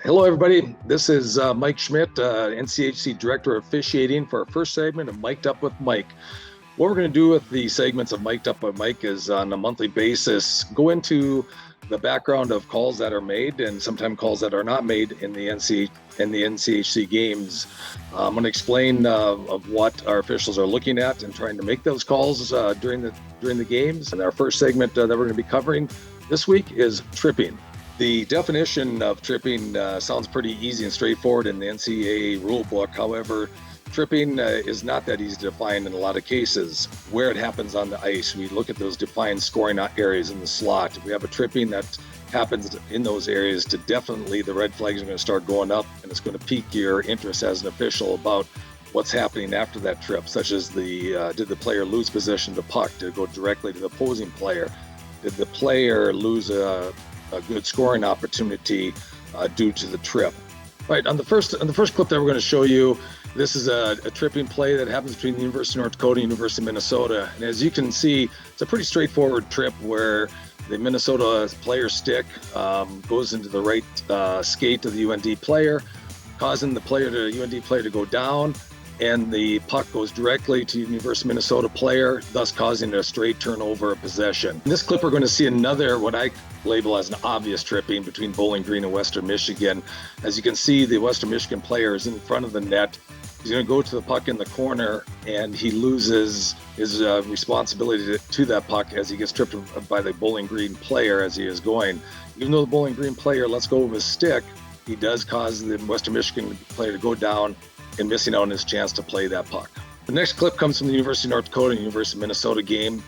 Hello, everybody. This is Mike Schmitt, NCHC Director of Officiating, for our first segment of Mic'd Up with Mike. What we're going to do with the segments of Mic'd Up with Mike is, on a monthly basis, go into the background of calls that are made and sometimes calls that are not made in the NCHC games. I'm going to explain of what our officials are looking at and trying to make those calls during the games. And our first segment that we're going to be covering this week is tripping. The definition of tripping sounds pretty easy and straightforward in the NCAA rule book. However, tripping is not that easy to define in a lot of cases. Where it happens on the ice, we look at those defined scoring areas in the slot. If we have a tripping that happens in those areas, definitely the red flags are going to start going up, and it's going to pique your interest as an official about what's happening after that trip, such as did the player lose possession of the puck? Did it go directly to the opposing player? Did the player lose a good scoring opportunity due to the trip? Right, on the first clip that we're going to show you, this is a tripping play that happens between the University of North Dakota and University of Minnesota. And as you can see, it's a pretty straightforward trip where the Minnesota player stick goes into the right skate of the UND player, causing the UND player to go down, and the puck goes directly to the University of Minnesota player, thus causing a straight turnover of possession. In this clip, we're going to see another, what I label as an obvious tripping between Bowling Green and Western Michigan. As you can see, the Western Michigan player is in front of the net. He's going to go to the puck in the corner, and he loses his responsibility to that puck as he gets tripped by the Bowling Green player as he is going. Even though the Bowling Green player lets go of his stick, he does cause the Western Michigan player to go down and missing out on his chance to play that puck. The next clip comes from the University of North Dakota and University of Minnesota game,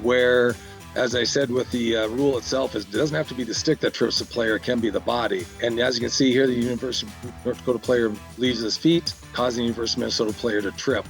where, as I said with the rule itself, it doesn't have to be the stick that trips the player, it can be the body. And as you can see here, the University of North Dakota player leaves his feet, causing the University of Minnesota player to trip.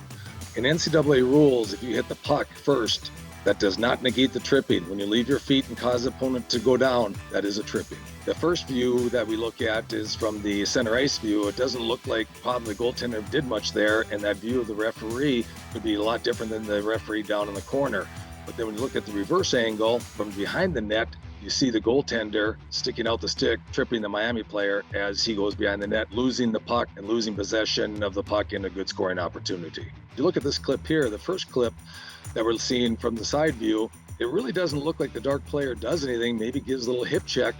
In NCAA rules, if you hit the puck first, that does not negate the tripping. When you leave your feet and cause the opponent to go down, that is a tripping. The first view that we look at is from the center ice view. It doesn't look like probably the goaltender did much there, and that view of the referee could be a lot different than the referee down in the corner. But then when you look at the reverse angle from behind the net, you see the goaltender sticking out the stick, tripping the Miami player as he goes behind the net, losing the puck and losing possession of the puck in a good scoring opportunity. If you look at this clip here, the first clip that we're seeing from the side view, it really doesn't look like the dark player does anything, maybe gives a little hip check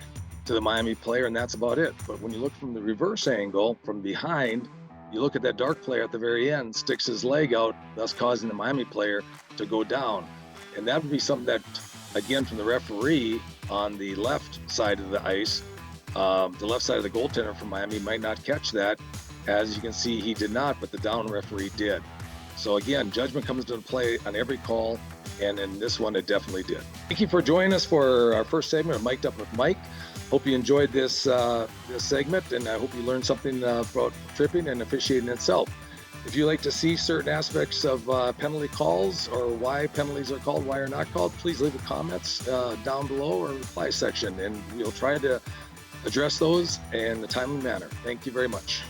to the Miami player, and that's about it. But when you look from the reverse angle from behind, you look at that dark player at the very end, sticks his leg out, thus causing the Miami player to go down. And that would be something that, again, from the referee on the left side of the ice, the left side of the goaltender from Miami might not catch that. As you can see, he did not, but the down referee did. So again, judgment comes into play on every call, and in this one, it definitely did. Thank you for joining us for our first segment of Mic'd Up with Mike. Hope you enjoyed this segment, and I hope you learned something about tripping and officiating itself. If you'd like to see certain aspects of penalty calls or why penalties are called, why are not called, please leave the comments down below or reply section, and we'll try to address those in a timely manner. Thank you very much.